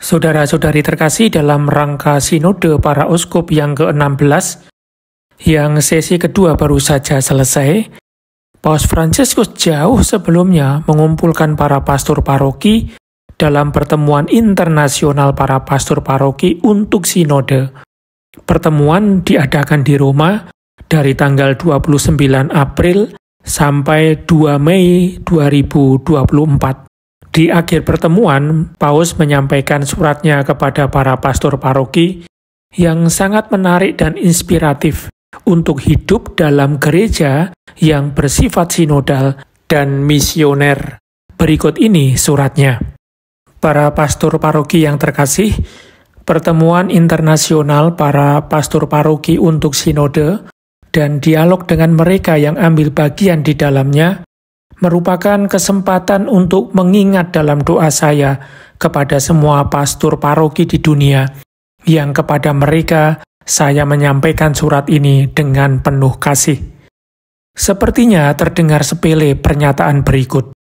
Saudara-saudari terkasih, dalam rangka Sinode para Uskup yang ke-16, yang sesi kedua baru saja selesai, Paus Fransiskus jauh sebelumnya mengumpulkan para pastor paroki dalam pertemuan internasional para pastor paroki untuk Sinode. Pertemuan diadakan di Roma dari tanggal 29 April sampai 2 Mei 2024. Di akhir pertemuan, Paus menyampaikan suratnya kepada para pastor paroki yang sangat menarik dan inspiratif untuk hidup dalam gereja yang bersifat sinodal dan misioner. Berikut ini suratnya. Para pastor paroki yang terkasih, pertemuan internasional para pastor paroki untuk sinode dan dialog dengan mereka yang ambil bagian di dalamnya merupakan kesempatan untuk mengingat dalam doa saya kepada semua pastor paroki di dunia, yang kepada mereka saya menyampaikan surat ini dengan penuh kasih. Sepertinya terdengar sepele pernyataan berikut,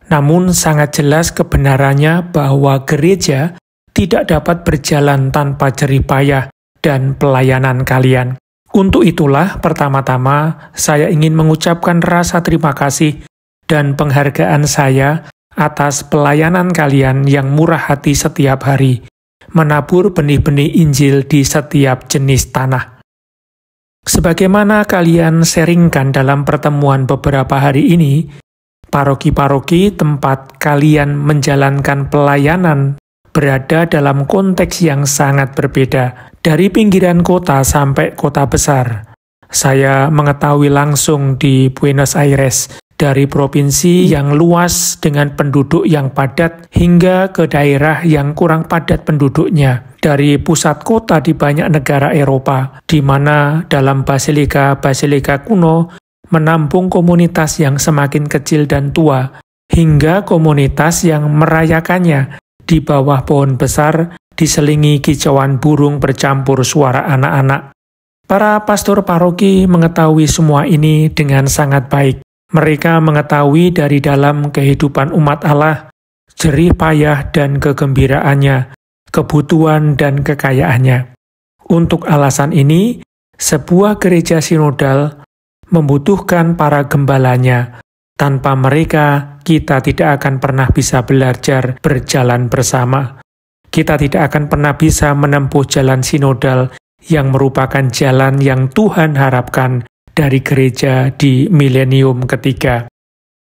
namun sangat jelas kebenarannya bahwa gereja tidak dapat berjalan tanpa jerih payah dan pelayanan kalian. Untuk itulah, pertama-tama saya ingin mengucapkan rasa terima kasih dan penghargaan saya atas pelayanan kalian yang murah hati setiap hari, menabur benih-benih Injil di setiap jenis tanah. Sebagaimana kalian sharingkan dalam pertemuan beberapa hari ini, paroki-paroki tempat kalian menjalankan pelayanan berada dalam konteks yang sangat berbeda, dari pinggiran kota sampai kota besar. Saya mengetahui langsung di Buenos Aires, dari provinsi yang luas dengan penduduk yang padat hingga ke daerah yang kurang padat penduduknya, dari pusat kota di banyak negara Eropa, di mana dalam basilika-basilika kuno menampung komunitas yang semakin kecil dan tua, hingga komunitas yang merayakannya di bawah pohon besar diselingi kicauan burung bercampur suara anak-anak. Para pastor paroki mengetahui semua ini dengan sangat baik. Mereka mengetahui dari dalam kehidupan umat Allah, jerih payah dan kegembiraannya, kebutuhan dan kekayaannya. Untuk alasan ini, sebuah gereja sinodal membutuhkan para gembalanya. Tanpa mereka, kita tidak akan pernah bisa belajar berjalan bersama. Kita tidak akan pernah bisa menempuh jalan sinodal yang merupakan jalan yang Tuhan harapkan dari gereja di milenium ketiga.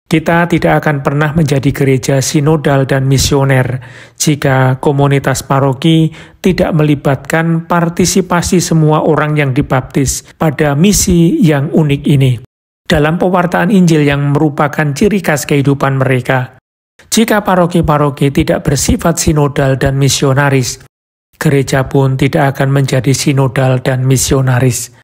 Kita tidak akan pernah menjadi gereja sinodal dan misioner jika komunitas paroki tidak melibatkan partisipasi semua orang yang dibaptis pada misi yang unik ini, dalam pewartaan Injil yang merupakan ciri khas kehidupan mereka. Jika paroki-paroki tidak bersifat sinodal dan misionaris, gereja pun tidak akan menjadi sinodal dan misionaris.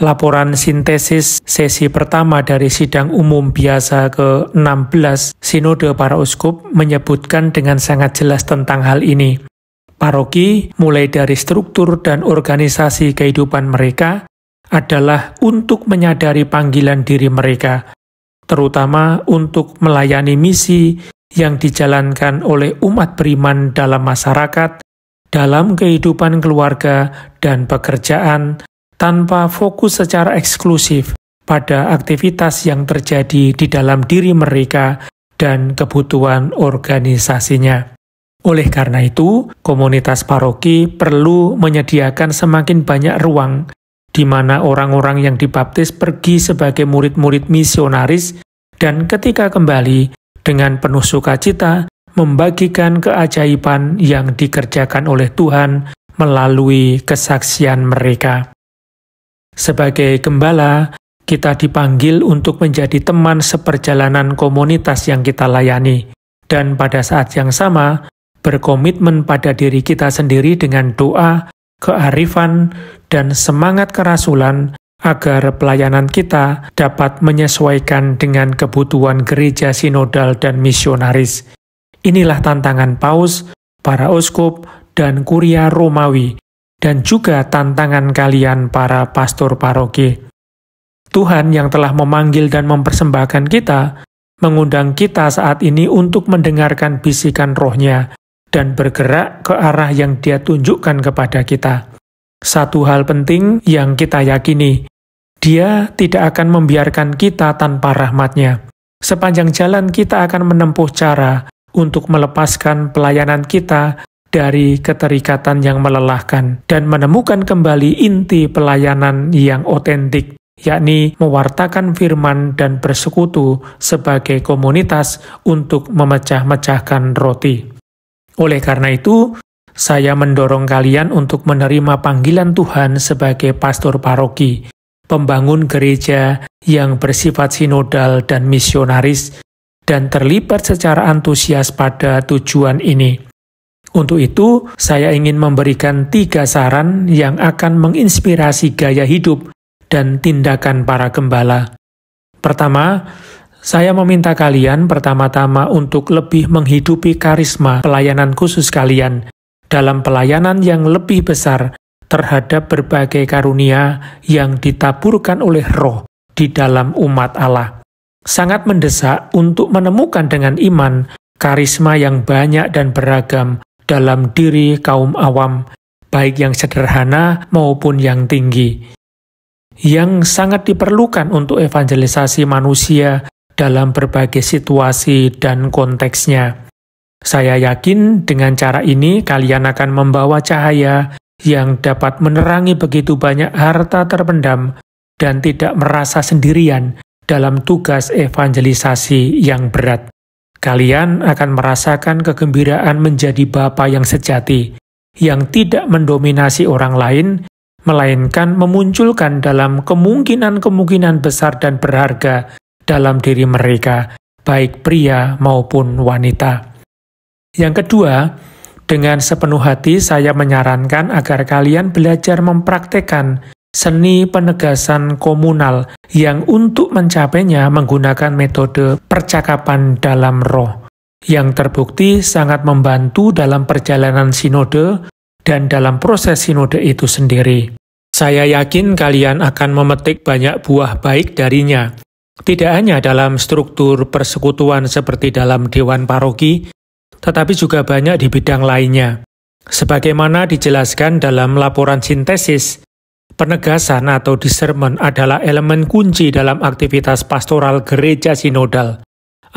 Laporan sintesis sesi pertama dari sidang umum biasa ke-16 Sinode para Uskup menyebutkan dengan sangat jelas tentang hal ini. Paroki, mulai dari struktur dan organisasi kehidupan mereka, adalah untuk menyadari panggilan diri mereka, terutama untuk melayani misi yang dijalankan oleh umat beriman dalam masyarakat, dalam kehidupan keluarga dan pekerjaan, tanpa fokus secara eksklusif pada aktivitas yang terjadi di dalam diri mereka dan kebutuhan organisasinya. Oleh karena itu, komunitas paroki perlu menyediakan semakin banyak ruang di mana orang-orang yang dibaptis pergi sebagai murid-murid misionaris dan ketika kembali dengan penuh sukacita membagikan keajaiban yang dikerjakan oleh Tuhan melalui kesaksian mereka. Sebagai gembala, kita dipanggil untuk menjadi teman seperjalanan komunitas yang kita layani, dan pada saat yang sama, berkomitmen pada diri kita sendiri dengan doa, kearifan, dan semangat kerasulan agar pelayanan kita dapat menyesuaikan dengan kebutuhan gereja sinodal dan misionaris. Inilah tantangan Paus, para uskup, dan kuria Romawi, dan juga tantangan kalian para pastor paroki. Tuhan yang telah memanggil dan mempersembahkan kita, mengundang kita saat ini untuk mendengarkan bisikan roh-Nya dan bergerak ke arah yang Dia tunjukkan kepada kita. Satu hal penting yang kita yakini, Dia tidak akan membiarkan kita tanpa rahmat-Nya. Sepanjang jalan kita akan menempuh cara untuk melepaskan pelayanan kita dari keterikatan yang melelahkan dan menemukan kembali inti pelayanan yang otentik, yakni mewartakan firman dan bersekutu sebagai komunitas untuk memecah-mecahkan roti. Oleh karena itu, saya mendorong kalian untuk menerima panggilan Tuhan sebagai pastor paroki, pembangun gereja yang bersifat sinodal dan misionaris, dan terlibat secara antusias pada tujuan ini. Untuk itu, saya ingin memberikan 3 saran yang akan menginspirasi gaya hidup dan tindakan para gembala. Pertama, saya meminta kalian pertama-tama untuk lebih menghidupi karisma pelayanan khusus kalian dalam pelayanan yang lebih besar terhadap berbagai karunia yang ditaburkan oleh Roh di dalam umat Allah. Sangat mendesak untuk menemukan dengan iman karisma yang banyak dan beragam dalam diri kaum awam, baik yang sederhana maupun yang tinggi, yang sangat diperlukan untuk evangelisasi manusia dalam berbagai situasi dan konteksnya. Saya yakin dengan cara ini kalian akan membawa cahaya yang dapat menerangi begitu banyak harta terpendam dan tidak merasa sendirian dalam tugas evangelisasi yang berat. Kalian akan merasakan kegembiraan menjadi bapa yang sejati, yang tidak mendominasi orang lain, melainkan memunculkan dalam kemungkinan-kemungkinan besar dan berharga dalam diri mereka, baik pria maupun wanita. Yang kedua, dengan sepenuh hati saya menyarankan agar kalian belajar mempraktekkan seni penegasan komunal yang untuk mencapainya menggunakan metode percakapan dalam roh, yang terbukti sangat membantu dalam perjalanan sinode dan dalam proses sinode itu sendiri. Saya yakin kalian akan memetik banyak buah baik darinya, tidak hanya dalam struktur persekutuan seperti dalam dewan paroki, tetapi juga banyak di bidang lainnya. Sebagaimana dijelaskan dalam laporan sintesis, penegasan atau discernment adalah elemen kunci dalam aktivitas pastoral gereja sinodal.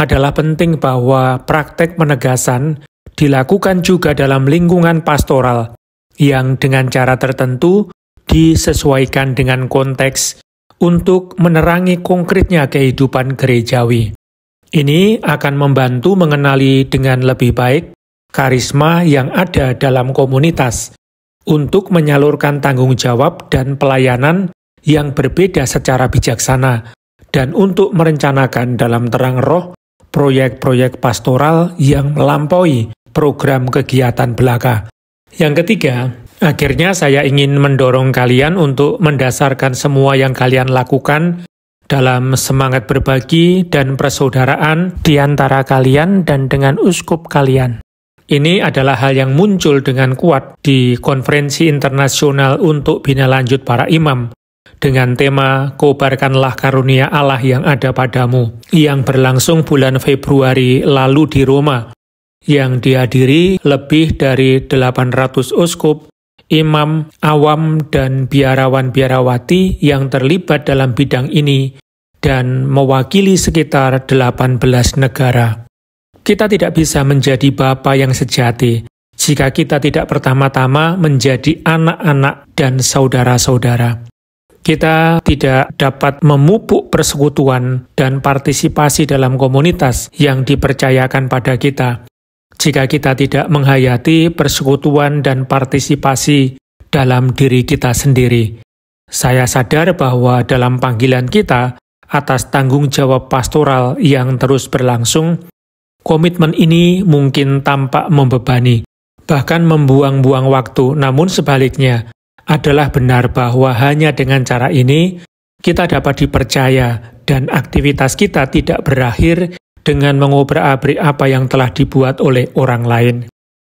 Adalah penting bahwa praktek penegasan dilakukan juga dalam lingkungan pastoral yang dengan cara tertentu disesuaikan dengan konteks untuk menerangi konkretnya kehidupan gerejawi. Ini akan membantu mengenali dengan lebih baik karisma yang ada dalam komunitas untuk menyalurkan tanggung jawab dan pelayanan yang berbeda secara bijaksana, dan untuk merencanakan dalam terang roh proyek-proyek pastoral yang melampaui program kegiatan belaka. Yang ketiga, akhirnya saya ingin mendorong kalian untuk mendasarkan semua yang kalian lakukan dalam semangat berbagi dan persaudaraan di antara kalian dan dengan uskup kalian. Ini adalah hal yang muncul dengan kuat di Konferensi Internasional untuk Bina Lanjut Para Imam dengan tema Kobarkanlah Karunia Allah yang ada padamu, yang berlangsung bulan Februari lalu di Roma, yang dihadiri lebih dari 800 uskup, imam, awam, dan biarawan-biarawati yang terlibat dalam bidang ini dan mewakili sekitar 18 negara. Kita tidak bisa menjadi bapa yang sejati jika kita tidak pertama-tama menjadi anak-anak dan saudara-saudara. Kita tidak dapat memupuk persekutuan dan partisipasi dalam komunitas yang dipercayakan pada kita jika kita tidak menghayati persekutuan dan partisipasi dalam diri kita sendiri. Saya sadar bahwa dalam panggilan kita atas tanggung jawab pastoral yang terus berlangsung, komitmen ini mungkin tampak membebani, bahkan membuang-buang waktu, namun sebaliknya adalah benar bahwa hanya dengan cara ini kita dapat dipercaya dan aktivitas kita tidak berakhir dengan mengobrak-abrik apa yang telah dibuat oleh orang lain.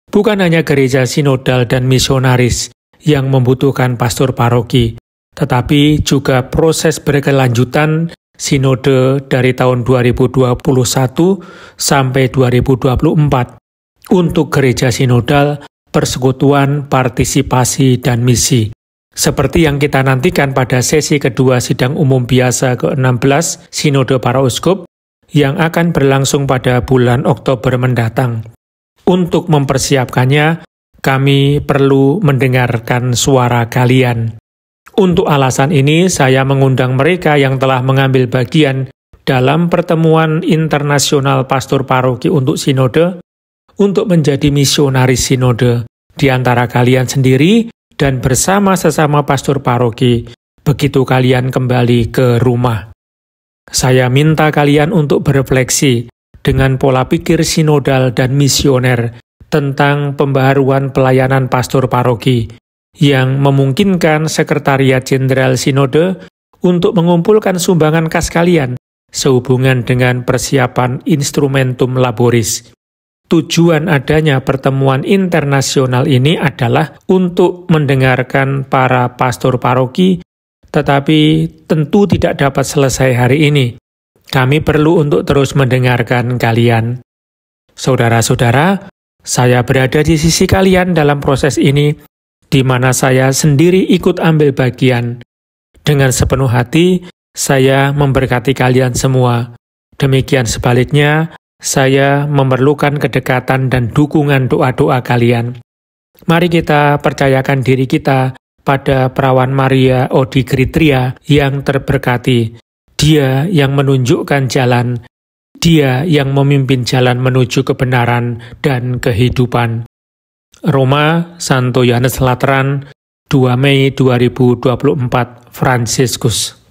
Bukan hanya gereja sinodal dan misionaris yang membutuhkan pastor paroki, tetapi juga proses berkelanjutan sinode dari tahun 2021 sampai 2024 untuk gereja sinodal, persekutuan, partisipasi, dan misi. Seperti yang kita nantikan pada sesi kedua Sidang Umum Biasa ke-16 Sinode Para Uskup yang akan berlangsung pada bulan Oktober mendatang. Untuk mempersiapkannya, kami perlu mendengarkan suara kalian. Untuk alasan ini, saya mengundang mereka yang telah mengambil bagian dalam pertemuan internasional pastor paroki untuk sinode, untuk menjadi misionaris sinode di antara kalian sendiri dan bersama sesama pastor paroki, begitu kalian kembali ke rumah. Saya minta kalian untuk berefleksi dengan pola pikir sinodal dan misioner tentang pembaharuan pelayanan pastor paroki yang memungkinkan Sekretariat Jenderal Sinode untuk mengumpulkan sumbangan kas kalian sehubungan dengan persiapan Instrumentum Laboris. Tujuan adanya pertemuan internasional ini adalah untuk mendengarkan para pastor paroki, tetapi tentu tidak dapat selesai hari ini. Kami perlu untuk terus mendengarkan kalian. Saudara-saudara, saya berada di sisi kalian dalam proses ini, di mana saya sendiri ikut ambil bagian. Dengan sepenuh hati, saya memberkati kalian semua. Demikian sebaliknya, saya memerlukan kedekatan dan dukungan doa-doa kalian. Mari kita percayakan diri kita pada Perawan Maria Odigritria yang terberkati. Dia yang menunjukkan jalan, Dia yang memimpin jalan menuju kebenaran dan kehidupan. Roma, Santo Yohanes Lateran, 2 Mei 2024, Fransiskus.